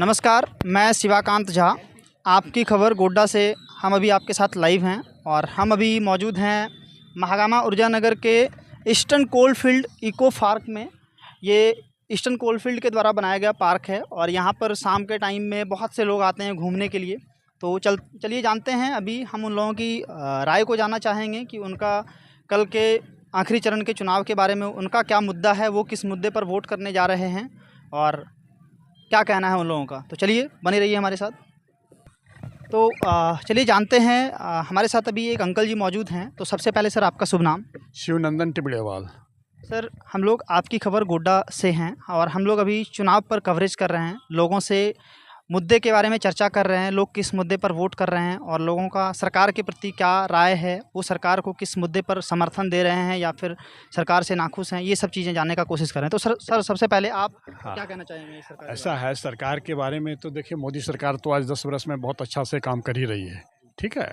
नमस्कार, मैं शिवाकांत झा। आपकी खबर गोड्डा से हम अभी आपके साथ लाइव हैं और हम अभी मौजूद हैं महागामा ऊर्जा नगर के ईस्टर्न कोलफील्ड इको पार्क में। ये ईस्टर्न कोलफील्ड के द्वारा बनाया गया पार्क है और यहाँ पर शाम के टाइम में बहुत से लोग आते हैं घूमने के लिए। तो चलिए जानते हैं। अभी हम उन लोगों की राय को जानना चाहेंगे कि उनका कल के आखिरी चरण के चुनाव के बारे में उनका क्या मुद्दा है, वो किस मुद्दे पर वोट करने जा रहे हैं और क्या कहना है उन लोगों का। तो चलिए बने रहिए हमारे साथ। तो चलिए जानते हैं। हमारे साथ अभी एक अंकल जी मौजूद हैं। तो सबसे पहले सर आपका शुभ नाम? शिवनंदन टिबड़ेवाल। सर हम लोग आपकी खबर गोड्डा से हैं और हम लोग अभी चुनाव पर कवरेज कर रहे हैं, लोगों से मुद्दे के बारे में चर्चा कर रहे हैं, लोग किस मुद्दे पर वोट कर रहे हैं और लोगों का सरकार के प्रति क्या राय है, वो सरकार को किस मुद्दे पर समर्थन दे रहे हैं या फिर सरकार से नाखुश हैं, ये सब चीज़ें जानने का कोशिश कर रहे हैं। तो सर सबसे पहले आप क्या कहना चाहेंगे सरकार? ऐसा है, सरकार के बारे में तो देखिए, मोदी सरकार तो आज 10 वर्ष में बहुत अच्छा से काम कर ही रही है, ठीक है।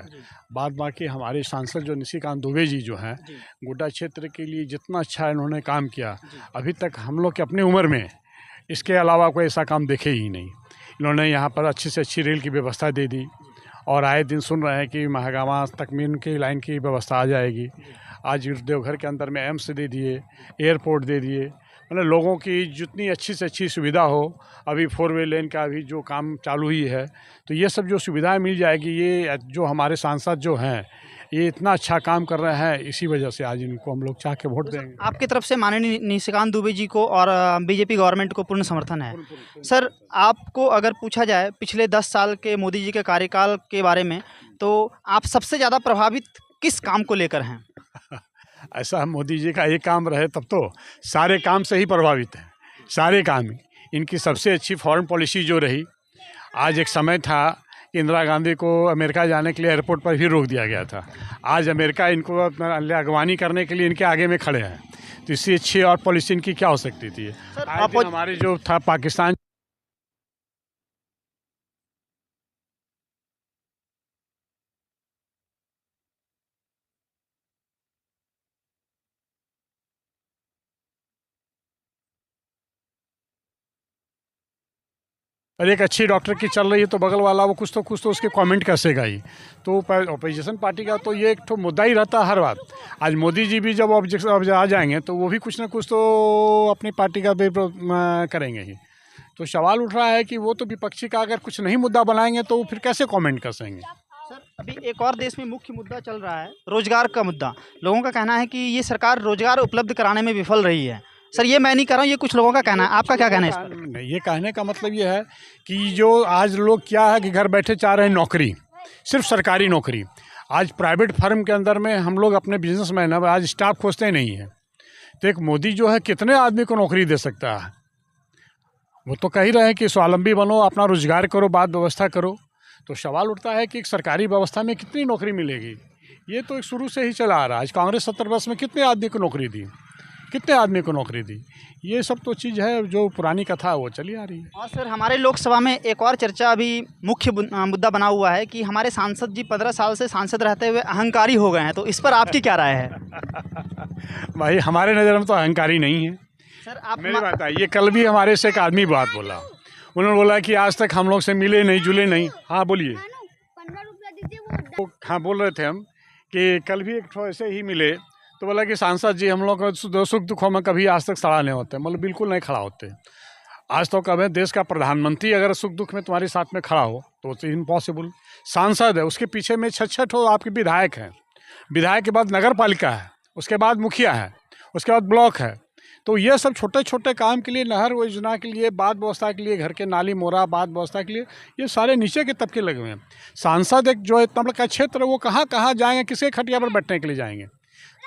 बाद बाकी हमारे सांसद जो निशिकांत दुबे जी जो हैं, गोड्डा क्षेत्र के लिए जितना अच्छा इन्होंने काम किया, अभी तक हम लोग के अपनी उम्र में इसके अलावा कोई ऐसा काम देखे ही नहीं। इन्होंने यहाँ पर अच्छी से अच्छी रेल की व्यवस्था दे दी और आए दिन सुन रहे हैं कि महागामा तक में उनकी लाइन की व्यवस्था आ जाएगी। आज देवघर के अंदर में एम्स दे दिए, एयरपोर्ट दे दिए, मतलब लोगों की जितनी अच्छी से अच्छी सुविधा हो। अभी 4 वे लेन का भी जो काम चालू ही है, तो ये सब जो सुविधाएं मिल जाएगी, ये जो हमारे सांसद जो हैं ये इतना अच्छा काम कर रहे हैं, इसी वजह से आज इनको हम लोग चाह के वोट देंगे। आपकी तरफ से माननीय निशिकांत दुबे जी को और बीजेपी गवर्नमेंट को पूर्ण समर्थन है। सर आपको अगर पूछा जाए पिछले 10 साल के मोदी जी के कार्यकाल के बारे में, तो आप सबसे ज़्यादा प्रभावित किस काम को लेकर हैं? ऐसा मोदी जी का एक काम रहे तब तो सारे काम से ही प्रभावित है, सारे काम ही। इनकी सबसे अच्छी फॉरेन पॉलिसी जो रही, आज एक समय था इंदिरा गांधी को अमेरिका जाने के लिए एयरपोर्ट पर भी रोक दिया गया था। आज अमेरिका इनको अगवानी करने के लिए इनके आगे में खड़े हैं, तो इससे अच्छी और पॉलिसी इनकी क्या हो सकती थी। हमारे जो था पाकिस्तान, और एक अच्छी डॉक्टर की चल रही है तो बगल वाला वो कुछ तो उसके कमेंट कैसेगा ही। तो अपोजिशन पार्टी का तो ये एक तो मुद्दा ही रहता है हर बात। आज मोदी जी भी जब ऑब्जेक्शन आ जाएंगे तो वो भी कुछ ना कुछ तो अपनी पार्टी का भी करेंगे ही। तो सवाल उठ रहा है कि वो तो विपक्षी का अगर कुछ नहीं मुद्दा बनाएंगे तो फिर कैसे कमेंट कर सकेंगे। सर अभी एक और देश में मुख्य मुद्दा चल रहा है, रोजगार का मुद्दा। लोगों का कहना है कि ये सरकार रोजगार उपलब्ध कराने में विफल रही है। सर ये मैं नहीं कर रहा हूँ, ये कुछ लोगों का कहना है, आपका क्या कहना है इस पर? ये कहने का मतलब ये है कि जो आज लोग क्या है कि घर बैठे चाह रहे हैं नौकरी, सिर्फ सरकारी नौकरी। आज प्राइवेट फर्म के अंदर में हम लोग अपने बिजनेसमैन अब आज स्टाफ खोजते नहीं हैं। तो एक मोदी जो है कितने आदमी को नौकरी दे सकता है। वो तो कह ही रहे हैं कि स्वावलंबी बनो, अपना रोजगार करो, बात व्यवस्था करो। तो सवाल उठता है कि एक सरकारी व्यवस्था में कितनी नौकरी मिलेगी। ये तो एक शुरू से ही चला आ रहा है। आज कांग्रेस 70 वर्ष में कितने आदमी को नौकरी दी, कितने आदमी को नौकरी दी। ये सब तो चीज़ है, जो पुरानी कथा है वो चली आ रही है। और सर हमारे लोकसभा में एक और चर्चा अभी मुख्य मुद्दा बना हुआ है कि हमारे सांसद जी 15 साल से सांसद रहते हुए अहंकारी हो गए हैं। तो इस पर आपकी क्या राय है? भाई हमारे नज़र में तो अहंकारी नहीं है। सर आप मेरी बात है, ये कल भी हमारे से एक आदमी बात बोला, उन्होंने बोला कि आज तक हम लोग से मिले नहीं, जुले नहीं। हाँ बोलिए। हाँ बोल रहे थे हम कि कल भी एक ठो ऐसे ही मिले, तो बोला कि सांसद जी हम लोग सुख दुखों में कभी आज तक खड़ा नहीं होते। मतलब बिल्कुल नहीं खड़ा होते। आज तो कभी देश का प्रधानमंत्री अगर सुख दुख में तुम्हारे साथ में खड़ा हो तो इम्पॉसिबल। सांसद है, उसके पीछे में 6 ठो आपके विधायक हैं, विधायक के बाद नगर पालिका है, उसके बाद मुखिया है, उसके बाद ब्लॉक है। तो ये सब छोटे छोटे काम के लिए, नहर योजना के लिए, बात व्यवस्था के लिए, घर के नाली मोरा बात व्यवस्था के लिए, ये सारे नीचे के तबके लगे हुए हैं। सांसद एक जो इतना बड़ा क्षेत्र है वो कहाँ कहाँ जाएंगे, किसके खटिया पर बैठने के लिए जाएंगे।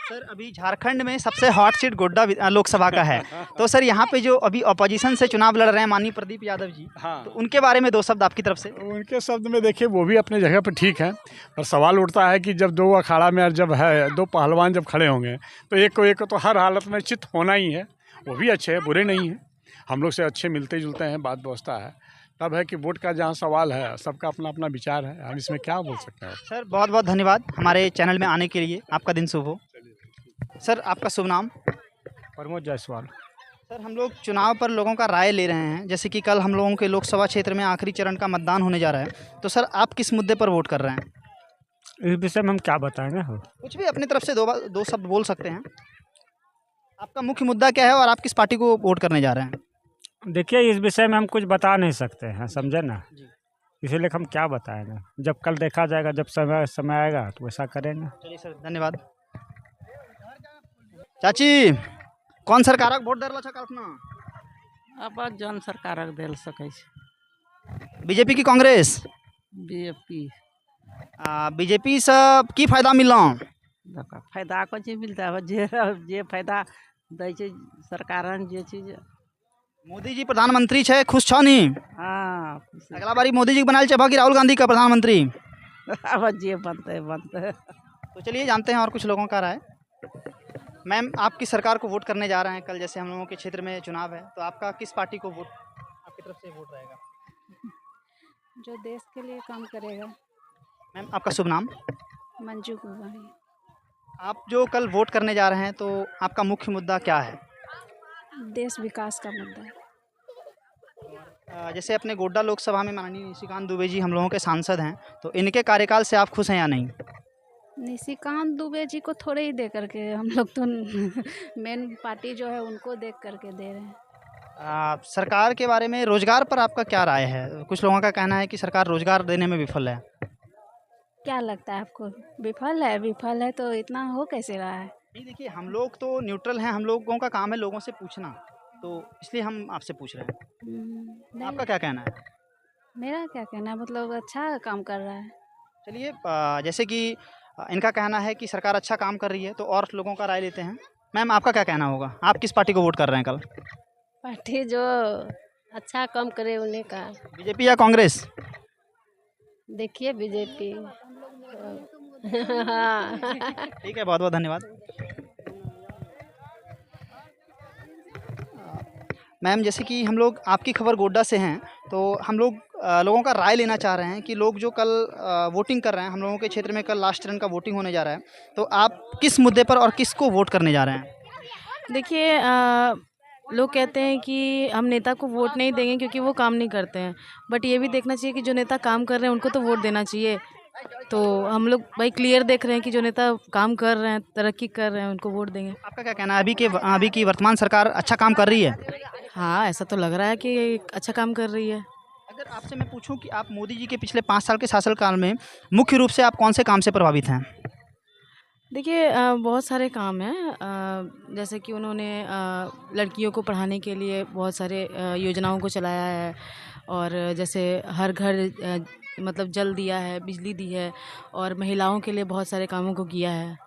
सर अभी झारखंड में सबसे हॉट सीट गोड्डा लोकसभा का है। तो सर यहाँ पे जो अभी अपोजिशन से चुनाव लड़ रहे हैं माननीय प्रदीप यादव जी, हाँ, तो उनके बारे में 2 शब्द आपकी तरफ से। उनके शब्द में देखिए, वो भी अपने जगह पर ठीक है, पर सवाल उठता है कि जब 2 अखाड़ा में जब है 2 पहलवान जब खड़े होंगे तो एक को तो हर हालत में चित होना ही है। वो भी अच्छे हैं, बुरे नहीं हैं, हम लोग से अच्छे मिलते जुलते हैं, बात व्यवस्था है। तब है कि वोट का जहाँ सवाल है, सबका अपना अपना विचार है, हम इसमें क्या बोल सकते हैं। सर बहुत बहुत धन्यवाद हमारे चैनल में आने के लिए, आपका दिन शुभ हो। सर आपका शुभ नाम? प्रमोद जायसवाल। सर हम लोग चुनाव पर लोगों का राय ले रहे हैं, जैसे कि कल हम लोगों के लोकसभा क्षेत्र में आखिरी चरण का मतदान होने जा रहा है, तो सर आप किस मुद्दे पर वोट कर रहे हैं? इस विषय में हम क्या बताएंगे हो। कुछ भी अपनी तरफ से दो शब्द बोल सकते हैं। आपका मुख्य मुद्दा क्या है और आप किस पार्टी को वोट करने जा रहे हैं? देखिए, इस विषय में हम कुछ बता नहीं सकते हैं, समझे ना। जी। इसीलिए हम क्या बताएंगे, जब कल देखा जाएगा, जब समय समय आएगा तो वैसा करेंगे। चलिए सर, धन्यवाद। चाची, कौन सरकारक वोट दरला छक अपना? अब जन सरकारक देल सकै छै। बीजेपी की कांग्रेस? बीजेपी बीजेपी से की फायदा मिलल? देखा फायदा कथी मिलतै, अब जे फायदा दै छै सरकारन जे चीज। मोदी जी प्रधानमंत्री छे, खुश छ नी? हाँ अगला बारी मोदी जी बनाल छे कि राहुल गांधी का प्रधानमंत्री? अब जे बनतै बनतै। तो चलिए जानते हैं और कुछ लोगों का राय। मैम, आपकी सरकार को वोट करने जा रहे हैं कल, जैसे हम लोगों के क्षेत्र में चुनाव है, तो आपका किस पार्टी को वोट, आपकी तरफ से वोट रहेगा? जो देश के लिए काम करेगा। मैम, आपका शुभ नाम? मंजू कुमारी। आप जो कल वोट करने जा रहे हैं, तो आपका मुख्य मुद्दा क्या है? देश विकास का मुद्दा है। जैसे अपने गोड्डा लोकसभा में माननीय निशिकांत दुबे जी हम लोगों के सांसद हैं, तो इनके कार्यकाल से आप खुश हैं या नहीं? निशिकांत दुबे जी को थोड़े ही दे करके हम लोग तो मेन पार्टी जो है उनको देख करके दे रहे हैं। सरकार के बारे में, रोजगार पर आपका क्या राय है? कुछ लोगों का कहना है कि सरकार रोजगार देने में विफल है। क्या लगता है आपको, विफल है? विफल है तो इतना हो कैसे रहा है? नहीं, देखिए हम लोग तो न्यूट्रल हैं, हम लोगों का काम है लोगों से पूछना, तो इसलिए हम आपसे पूछ रहे हैं। नहीं, आपका क्या कहना है? मेरा क्या कहना है, मतलब अच्छा काम कर रहा है। चलिए, जैसे कि इनका कहना है कि सरकार अच्छा काम कर रही है, तो और लोगों का राय लेते हैं। मैम, आपका क्या कहना होगा? आप किस पार्टी को वोट कर रहे हैं कल? पार्टी जो अच्छा काम करे उन्हें का। बीजेपी या कांग्रेस? देखिए बीजेपी। हाँ। ठीक है, बहुत बहुत धन्यवाद। मैम, जैसे कि हम लोग आपकी खबर गोड्डा से हैं, तो हम लोग लोगों का राय लेना चाह रहे हैं कि लोग जो कल वोटिंग कर रहे हैं, हम लोगों के क्षेत्र में कल लास्ट चरण का वोटिंग होने जा रहा है, तो आप किस मुद्दे पर और किसको वोट करने जा रहे हैं? देखिए, लोग कहते हैं कि हम नेता को वोट नहीं देंगे क्योंकि वो काम नहीं करते हैं, बट ये भी देखना चाहिए कि जो नेता काम कर रहे हैं उनको तो वोट देना चाहिए। तो हम लोग भाई क्लियर देख रहे हैं कि जो नेता काम कर रहे हैं, तरक्की कर रहे हैं, उनको वोट देंगे। आपका क्या कहना है? अभी की वर्तमान सरकार अच्छा काम कर रही है? हाँ, ऐसा तो लग रहा है कि अच्छा काम कर रही है। अगर आपसे मैं पूछूं कि आप मोदी जी के पिछले 5 साल के शासनकाल में मुख्य रूप से आप कौन से काम से प्रभावित हैं? देखिए, बहुत सारे काम हैं, जैसे कि उन्होंने लड़कियों को पढ़ाने के लिए बहुत सारे योजनाओं को चलाया है, और जैसे हर घर मतलब जल दिया है, बिजली दी है, और महिलाओं के लिए बहुत सारे कामों को किया है।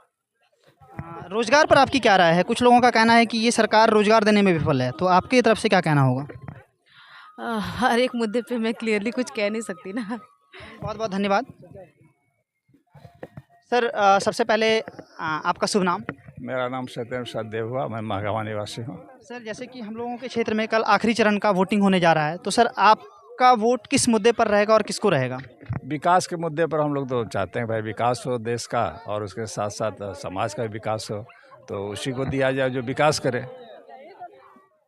रोजगार पर आपकी क्या राय है? कुछ लोगों का कहना है कि ये सरकार रोजगार देने में विफल है, तो आपकी तरफ से क्या कहना होगा? हर एक मुद्दे पे मैं क्लियरली कुछ कह नहीं सकती ना। बहुत बहुत धन्यवाद। सर, सबसे पहले आपका शुभ नाम? मेरा नाम सत्येंद्र सचदेव हुआ, मैं महागामा निवासी हूँ। सर, जैसे कि हम लोगों के क्षेत्र में कल आखिरी चरण का वोटिंग होने जा रहा है, तो सर आपका वोट किस मुद्दे पर रहेगा और किसको रहेगा? विकास के मुद्दे पर हम लोग तो चाहते हैं भाई विकास हो देश का, और उसके साथ साथ समाज का भी विकास हो, तो उसी को दिया जाए जो विकास करे।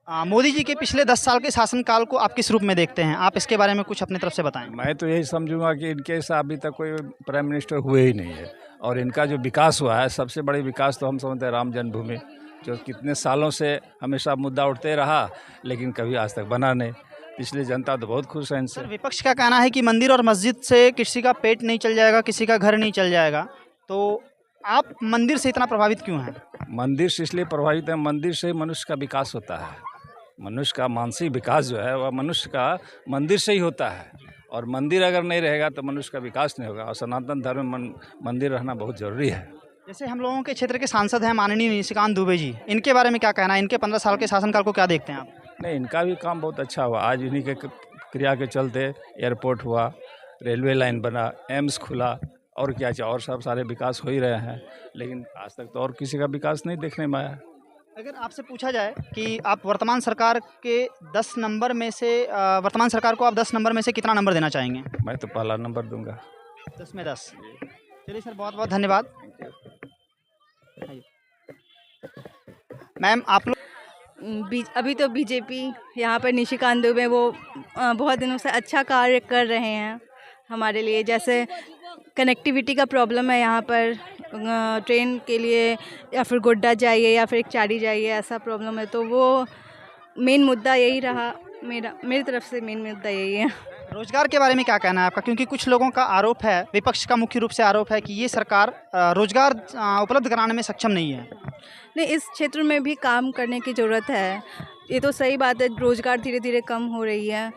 मोदी जी के पिछले 10 साल के शासनकाल को आप किस रूप में देखते हैं? आप इसके बारे में कुछ अपनी तरफ से बताएं। मैं तो यही समझूंगा कि इनके साथ अभी तक कोई प्राइम मिनिस्टर हुए ही नहीं है, और इनका जो विकास हुआ है, सबसे बड़ी विकास तो हम समझते हैं राम जन्मभूमि, जो कितने सालों से हमेशा मुद्दा उठते रहा, लेकिन कभी आज तक बना नहीं। इसलिए जनता तो बहुत खुश है इनसे। सर, विपक्ष का कहना है कि मंदिर और मस्जिद से किसी का पेट नहीं चल जाएगा, किसी का घर नहीं चल जाएगा, तो आप मंदिर से इतना प्रभावित क्यों हैं? मंदिर से इसलिए प्रभावित है, मंदिर से ही मनुष्य का विकास होता है। मनुष्य का मानसिक विकास जो है वह मनुष्य का मंदिर से ही होता है, और मंदिर अगर नहीं रहेगा तो मनुष्य का विकास नहीं होगा, और सनातन धर्म में मंदिर रहना बहुत ज़रूरी है। जैसे हम लोगों के क्षेत्र के सांसद हैं माननीय निशिकांत दुबे जी, इनके बारे में क्या कहना है? इनके 15 साल के शासनकाल को क्या देखते हैं आप? नहीं, इनका भी काम बहुत अच्छा हुआ। आज इन्हीं के क्रिया के चलते एयरपोर्ट हुआ, रेलवे लाइन बना, एम्स खुला, और क्या चाहिए, और सब सारे विकास हो ही रहे हैं, लेकिन आज तक तो और किसी का विकास नहीं देखने में आया। अगर आपसे पूछा जाए कि आप वर्तमान सरकार के 10 नंबर में से वर्तमान सरकार को आप 10 नंबर में से कितना नंबर देना चाहेंगे? मैं तो पहला नंबर दूंगा। 10 में 10। चलिए सर, बहुत बहुत धन्यवाद। मैम, आप लोग अभी तो बीजेपी यहाँ पर निशिकांत दुबे वो बहुत दिनों से अच्छा कार्य कर रहे हैं हमारे लिए। जैसे कनेक्टिविटी का प्रॉब्लम है यहाँ पर, ट्रेन के लिए या फिर गोड्डा जाइए या फिर एक चारी जाइए, ऐसा प्रॉब्लम है। तो वो मेन मुद्दा यही रहा, मेरी तरफ से मेन मुद्दा यही है। रोजगार के बारे में क्या कहना है आपका? क्योंकि कुछ लोगों का आरोप है, विपक्ष का मुख्य रूप से आरोप है कि ये सरकार रोजगार उपलब्ध कराने में सक्षम नहीं है। नहीं, इस क्षेत्र में भी काम करने की ज़रूरत है। ये तो सही बात है, रोज़गार धीरे धीरे कम हो रही है,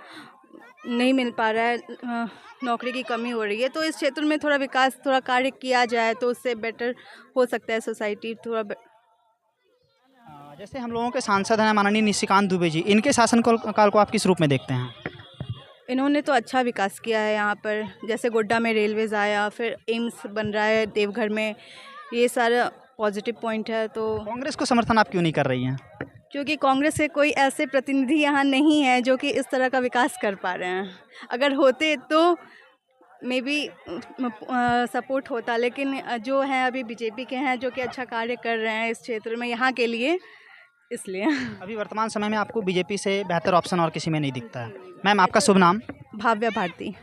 नहीं मिल पा रहा है, नौकरी की कमी हो रही है। तो इस क्षेत्र में थोड़ा विकास, थोड़ा कार्य किया जाए तो उससे बेटर हो सकता है सोसाइटी थोड़ा। जैसे हम लोगों के सांसद हैं माननीय निशिकांत दुबे जी, इनके शासनकाल को आप किस रूप में देखते हैं? इन्होंने तो अच्छा विकास किया है यहाँ पर। जैसे गोड्डा में रेलवेज़ आया, फिर एम्स बन रहा है देवघर में, ये सारा पॉजिटिव पॉइंट है। तो कांग्रेस को समर्थन आप क्यों नहीं कर रही हैं? क्योंकि कांग्रेस के कोई ऐसे प्रतिनिधि यहाँ नहीं है जो कि इस तरह का विकास कर पा रहे हैं। अगर होते तो मे बी सपोर्ट होता, लेकिन जो है अभी बीजेपी के हैं जो कि अच्छा कार्य कर रहे हैं इस क्षेत्र में यहाँ के लिए, इसलिए। अभी वर्तमान समय में आपको बीजेपी से बेहतर ऑप्शन और किसी में नहीं दिखता है। मैम, आपका शुभ नाम? भाव्या भारती।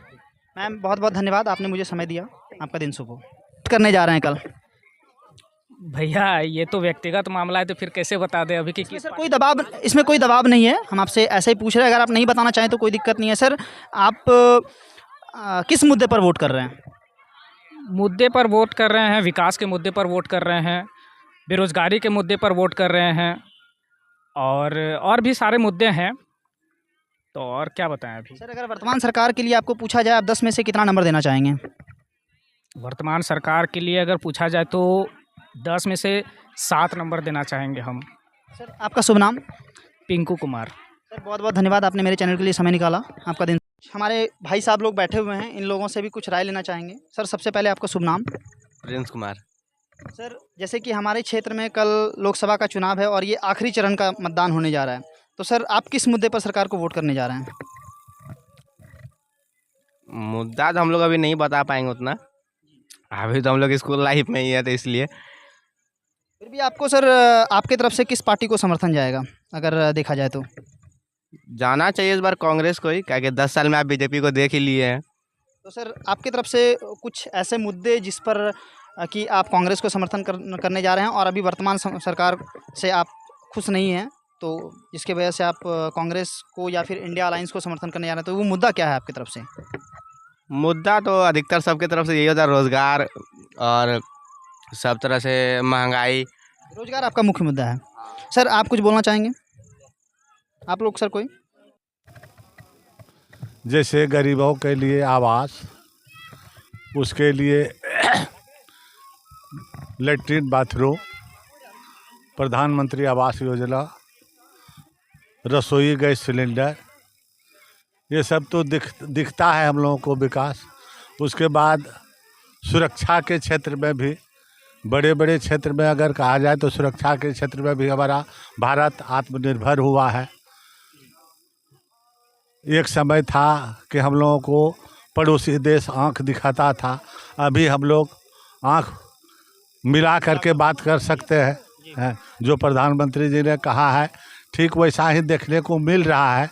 मैम, बहुत बहुत धन्यवाद, आपने मुझे समय दिया। आपका दिन शुभ हो। करने जा रहे हैं कल? भैया ये तो व्यक्तिगत मामला है, तो फिर कैसे बता दें अभी कि किस सर कोई दबाव, इसमें कोई दबाव नहीं है, हम आपसे ऐसे ही पूछ रहे हैं। अगर आप नहीं बताना चाहें तो कोई दिक्कत नहीं है। सर, आप किस मुद्दे पर वोट कर रहे हैं? मुद्दे पर वोट कर रहे हैं, विकास के मुद्दे पर वोट कर रहे हैं, बेरोजगारी के मुद्दे पर वोट कर रहे हैं, और भी सारे मुद्दे हैं। तो और क्या बताएं अभी? सर, अगर वर्तमान सरकार के लिए आपको पूछा जाए, आप 10 में से कितना नंबर देना चाहेंगे? वर्तमान सरकार के लिए अगर पूछा जाए तो 10 में से 7 नंबर देना चाहेंगे हम। सर, आपका शुभ नाम? पिंकू कुमार। सर, बहुत बहुत धन्यवाद, आपने मेरे चैनल के लिए समय निकाला। आपका दिन। हमारे भाई साहब लोग बैठे हुए हैं, इन लोगों से भी कुछ राय लेना चाहेंगे। सर, सबसे पहले आपका शुभ नाम? प्रिंस कुमार। सर, जैसे कि हमारे क्षेत्र में कल लोकसभा का चुनाव है और ये आखिरी चरण का मतदान होने जा रहा है, तो सर आप किस मुद्दे पर सरकार को वोट करने जा रहे हैं? मुद्दा तो हम लोग अभी नहीं बता पाएंगे उतना, अभी तो हम लोग स्कूल लाइफ में ही है, तो इसलिए। फिर भी आपको सर, आपके तरफ से किस पार्टी को समर्थन जाएगा अगर देखा जाए तो? जाना चाहिए इस बार कांग्रेस को ही, क्या कि 10 साल में आप बीजेपी को देख ही लिए हैं। तो सर आपकी तरफ से कुछ ऐसे मुद्दे जिस पर कि आप कांग्रेस को समर्थन करने जा रहे हैं और अभी वर्तमान सरकार से आप खुश नहीं हैं, तो जिसके वजह से आप कांग्रेस को या फिर इंडिया अलायंस को समर्थन करने जा रहे हैं, तो वो मुद्दा क्या है आपकी तरफ से? मुद्दा तो अधिकतर सबके तरफ से यही होता है, रोज़गार और सब तरह से महंगाई। रोजगार आपका मुख्य मुद्दा है। सर, आप कुछ बोलना चाहेंगे? आप लोग सर कोई? जैसे गरीबों के लिए आवास, उसके लिए लैट्रिन बाथरूम, प्रधानमंत्री आवास योजना, रसोई गैस सिलेंडर, ये सब तो दिखता है हम लोगों को विकास। उसके बाद सुरक्षा के क्षेत्र में भी, बड़े बड़े क्षेत्र में अगर कहा जाए तो सुरक्षा के क्षेत्र में भी हमारा भारत आत्मनिर्भर हुआ है। एक समय था कि हम लोगों को पड़ोसी देश आंख दिखाता था, अभी हम लोग आंख मिला करके बात कर सकते हैं। जो प्रधानमंत्री जी ने कहा है ठीक वैसा ही देखने को मिल रहा है,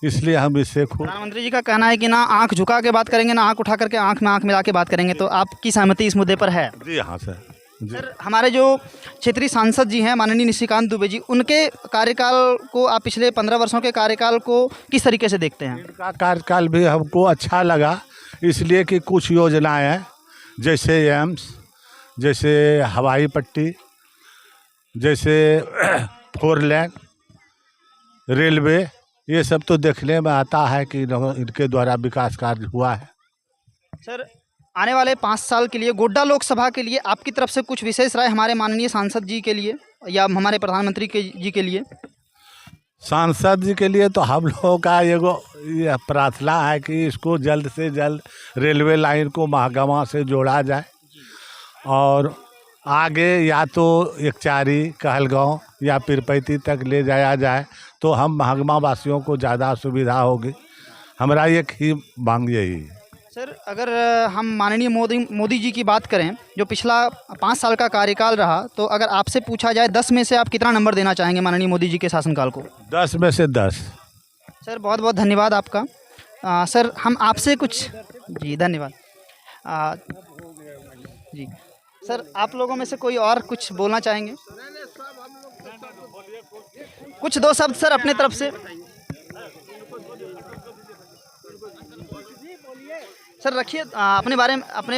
इसलिए हम इससे खूब। प्रधानमंत्री जी का कहना है कि ना आंख झुका के बात करेंगे, ना आंख उठा करके आंख में आंख मिला के बात करेंगे, तो आपकी सहमति इस मुद्दे पर है? जी हाँ सर। सर, हमारे जो क्षेत्रीय सांसद जी हैं माननीय निशिकांत दुबे जी, उनके कार्यकाल को आप पिछले 15 वर्षों के कार्यकाल को किस तरीके से देखते हैं? इनका कार्यकाल भी हमको अच्छा लगा, इसलिए कि कुछ योजनाएं हैं, जैसे एम्स, जैसे हवाई पट्टी, जैसे 4 लेन, रेलवे, ये सब तो देखने में आता है कि इनके द्वारा विकास कार्य हुआ है। सर, आने वाले 5 साल के लिए गोड्डा लोकसभा के लिए आपकी तरफ से कुछ विशेष राय हमारे माननीय सांसद जी के लिए या हमारे प्रधानमंत्री जी के लिए? सांसद जी के लिए तो हम लोगों का ये प्रार्थना है कि इसको जल्द से जल्द रेलवे लाइन को महागामा से जोड़ा जाए और आगे या तो एकचारी, कहलगांव या पीरपैती तक ले जाया जाए तो हम महागामा वासियों को ज़्यादा सुविधा होगी। हमारा एक ही मांग यही है। सर अगर हम माननीय मोदी जी की बात करें, जो पिछला 5 साल का कार्यकाल रहा, तो अगर आपसे पूछा जाए 10 में से आप कितना नंबर देना चाहेंगे माननीय मोदी जी के शासनकाल को? 10 में से 10। सर बहुत बहुत धन्यवाद आपका। सर हम आपसे कुछ जी धन्यवाद। जी सर आप लोगों में से कोई और कुछ बोलना चाहेंगे? कुछ 2 शब्द सर अपने तरफ से। सर रखिए अपने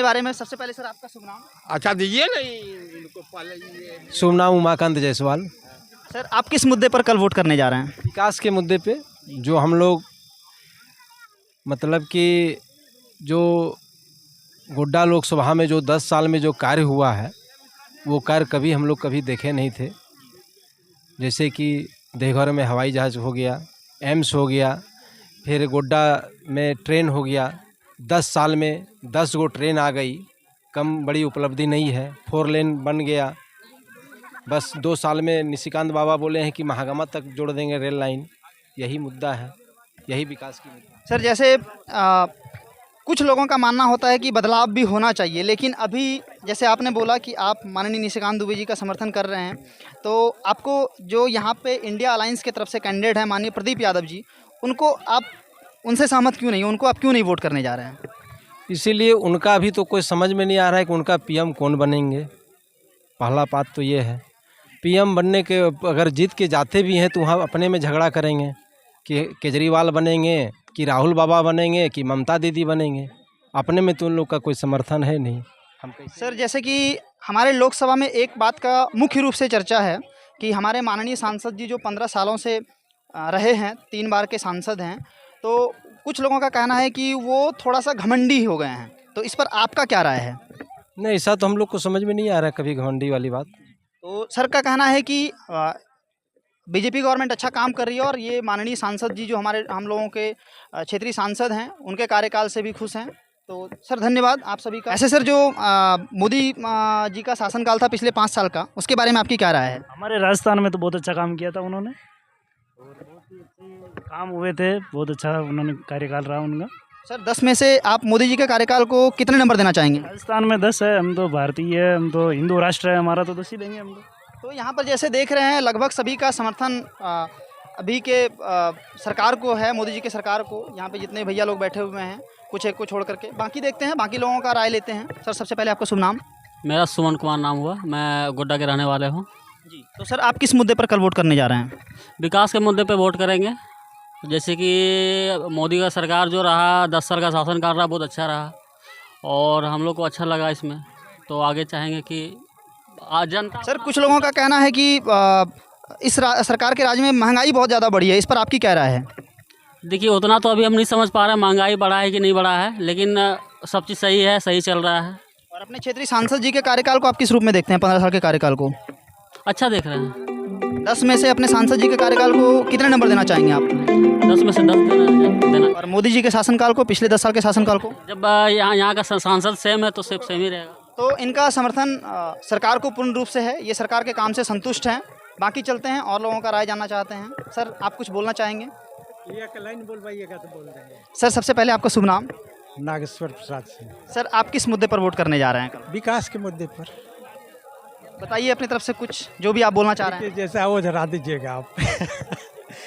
बारे में सबसे पहले सर आपका शुभ नाम। अच्छा दीजिए नहीं। शुभ नाम उमाकांत जायसवाल। सर आप किस मुद्दे पर कल वोट करने जा रहे हैं? विकास के मुद्दे पे, जो हम लोग मतलब कि जो गोड्डा लोकसभा में जो 10 साल में जो कार्य हुआ है, वो कार्य कभी हम लोग कभी देखे नहीं थे। जैसे कि देवघर में हवाई जहाज़ हो गया, एम्स हो गया, फिर गोड्डा में ट्रेन हो गया। 10 साल में 10 गो ट्रेन आ गई, कम बड़ी उपलब्धि नहीं है। 4 लेन बन गया। बस 2 साल में निशिकांत बाबा बोले हैं कि महागामा तक जोड़ देंगे रेल लाइन। यही मुद्दा है, यही विकास की मुद्दा। सर जैसे कुछ लोगों का मानना होता है कि बदलाव भी होना चाहिए, लेकिन अभी जैसे आपने बोला कि आप माननीय निशिकांत दुबे जी का समर्थन कर रहे हैं, तो आपको जो यहाँ पे इंडिया अलायंस की तरफ से कैंडिडेट हैं माननीय प्रदीप यादव जी, उनको आप उनसे सहमत क्यों नहीं, उनको आप क्यों नहीं वोट करने जा रहे हैं? इसीलिए उनका अभी तो कोई समझ में नहीं आ रहा है कि उनका पीएम कौन बनेंगे। पहला बात तो ये है, पीएम बनने के अगर जीत के जाते भी हैं तो वहाँ अपने में झगड़ा करेंगे कि केजरीवाल बनेंगे कि राहुल बाबा बनेंगे कि ममता दीदी बनेंगे। अपने में तो उन लोग का कोई समर्थन है नहीं। हम सर जैसे कि हमारे लोकसभा में एक बात का मुख्य रूप से चर्चा है कि हमारे माननीय सांसद जी जो 15 सालों से रहे हैं, 3 बार के सांसद हैं, तो कुछ लोगों का कहना है कि वो थोड़ा सा घमंडी हो गए हैं, तो इस पर आपका क्या राय है? नहीं, ऐसा तो हम लोग को समझ में नहीं आ रहा है कभी घमंडी वाली बात। तो सर का कहना है कि बीजेपी गवर्नमेंट अच्छा काम कर रही है और ये माननीय सांसद जी जो हम लोगों के क्षेत्रीय सांसद हैं, उनके कार्यकाल से भी खुश हैं। तो सर धन्यवाद आप सभी का। ऐसे सर जो मोदी जी का शासनकाल था पिछले 5 साल का, उसके बारे में आपकी क्या राय है? हमारे राजस्थान में तो बहुत अच्छा काम किया था उन्होंने, और बहुत ही अच्छे काम हुए थे, बहुत अच्छा उन्होंने कार्यकाल रहा उनका। सर 10 में से आप मोदी जी के कार्यकाल को कितने नंबर देना चाहेंगे? राजस्थान में 10 है, हम तो भारतीय है, हम तो हिंदू राष्ट्र है हमारा, तो 10 ही देंगे हम तो यहाँ पर जैसे देख रहे हैं लगभग सभी का समर्थन अभी के सरकार को है, मोदी जी के सरकार को। यहाँ पे जितने भैया लोग बैठे हुए हैं, कुछ एक को छोड़ करके बाकी देखते हैं, बाकी लोगों का राय लेते हैं। सर सबसे पहले आपका शुभ नाम? मेरा सुमन कुमार नाम हुआ, मैं गोड्डा के रहने वाले हूँ जी। तो सर आप किस मुद्दे पर कल वोट करने जा रहे हैं? विकास के मुद्दे पे वोट करेंगे। जैसे कि मोदी का सरकार जो रहा, 10 साल का शासनकाल रहा, बहुत अच्छा रहा और हम लोग को अच्छा लगा इसमें, तो आगे चाहेंगे कि जनता। सर कुछ लोगों का कहना है कि इस सरकार के राज में महंगाई बहुत ज़्यादा बढ़ी है, इस पर आपकी क्या राय है? देखिए उतना तो अभी हम नहीं समझ पा रहे हैं महंगाई बढ़ा है कि नहीं बढ़ा है, लेकिन सब चीज़ सही है, सही चल रहा है। और अपने क्षेत्रीय सांसद जी के कार्यकाल को आप किस रूप में देखते हैं? 15 साल के कार्यकाल को अच्छा देख रहे हैं। 10 में से अपने सांसद जी के कार्यकाल को कितने नंबर देना चाहेंगे आप? 10 में से 10 देना। और मोदी जी के शासनकाल को, पिछले 10 साल के शासनकाल को? जब यहाँ का सांसद सेम है तो सिर्फ सेम ही रहेगा। तो इनका समर्थन सरकार को पूर्ण रूप से है, ये सरकार के काम से संतुष्ट हैं। बाकी चलते हैं और लोगों का राय जानना चाहते हैं। सर आप कुछ बोलना चाहेंगे? एक लाइन बोलवाइएगा तो बोल देंगे। सर सबसे पहले आपका शुभ नाम? नागेश्वर प्रसाद सिंह। सर आप किस मुद्दे पर वोट करने जा रहे हैं कल? विकास के मुद्दे पर। बताइए अपनी तरफ से कुछ जो भी आप बोलना चाह रहे हैं। जैसा वो जरा दीजिएगा आप।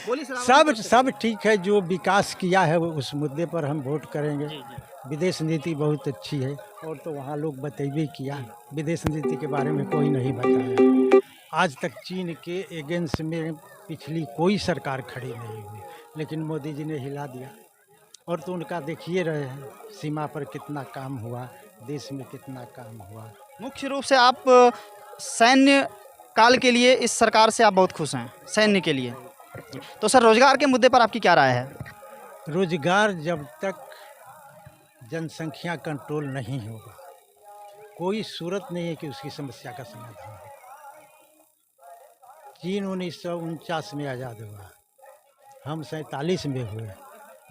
बोलिए सर। सब ठीक है, जो विकास किया है उस मुद्दे पर हम वोट करेंगे। विदेश नीति बहुत अच्छी है और तो वहाँ लोग बतेबे किया, विदेश नीति के बारे में कोई नहीं बताया। आज तक चीन के एगेंस्ट में पिछली कोई सरकार खड़ी नहीं हुई, लेकिन मोदी जी ने हिला दिया। और तो उनका देखिए रहे हैं, सीमा पर कितना काम हुआ, देश में कितना काम हुआ। मुख्य रूप से आप सैन्य काल के लिए इस सरकार से आप बहुत खुश हैं, सैन्य के लिए। तो सर रोजगार के मुद्दे पर आपकी क्या राय है? रोजगार जब तक जनसंख्या कंट्रोल नहीं होगा, कोई सूरत नहीं है कि उसकी समस्या का समाधान हो। चीन 1949 में आज़ाद हुआ, हम 47 में हुए।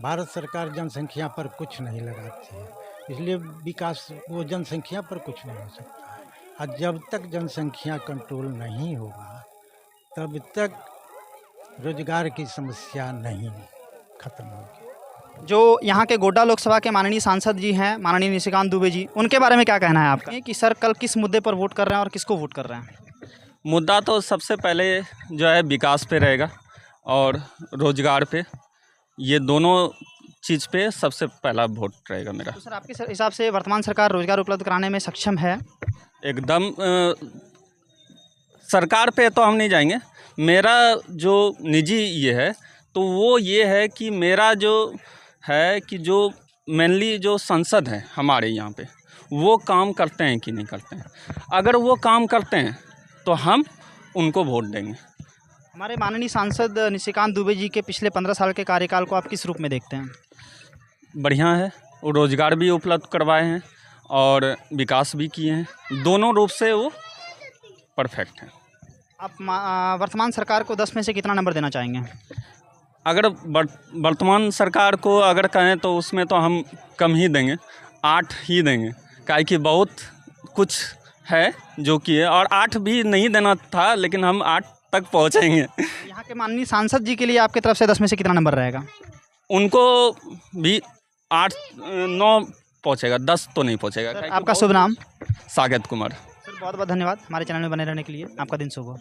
भारत सरकार जनसंख्या पर कुछ नहीं लगाती है, इसलिए विकास वो जनसंख्या पर कुछ नहीं हो सकता है। और जब तक जनसंख्या कंट्रोल नहीं होगा तब तक रोजगार की समस्या नहीं खत्म होगी। जो यहाँ के गोड्डा लोकसभा के माननीय सांसद जी हैं, माननीय निशिकांत दुबे जी, उनके बारे में क्या कहना है आपका कि सर कल किस मुद्दे पर वोट कर रहे हैं और किसको वोट कर रहे हैं? मुद्दा तो सबसे पहले जो है विकास पे रहेगा और रोजगार पे, ये दोनों चीज़ पे सबसे पहला वोट रहेगा मेरा। तो सर आपके हिसाब से वर्तमान सरकार रोजगार उपलब्ध कराने में सक्षम है? एकदम सरकार पे तो हम नहीं जाएंगे। मेरा जो निजी ये है तो वो ये है कि मेरा जो है कि जो मेनली जो संसद है हमारे यहाँ पे वो काम करते हैं कि नहीं करते हैं। अगर वो काम करते हैं तो हम उनको वोट देंगे। हमारे माननीय सांसद निशिकांत दुबे जी के पिछले 15 साल के कार्यकाल को आप किस रूप में देखते हैं? बढ़िया है, वो रोज़गार भी उपलब्ध करवाए हैं और विकास भी किए हैं, दोनों रूप से वो परफेक्ट हैं। आप वर्तमान सरकार को 10 में से कितना नंबर देना चाहेंगे? अगर वर्तमान सरकार को अगर कहें तो उसमें तो हम कम ही देंगे, 8 ही देंगे, काहे कि बहुत कुछ है जो कि है, और 8 भी नहीं देना था लेकिन हम 8 तक पहुंचेंगे। यहाँ के माननीय सांसद जी के लिए आपकी तरफ से 10 में से कितना नंबर रहेगा? उनको भी 8-9 पहुंचेगा, 10 तो नहीं पहुंचेगा। आपका शुभ नाम? साकेत कुमार। सर बहुत बहुत धन्यवाद हमारे चैनल में बने रहने के लिए। आपका दिन शुभ हो।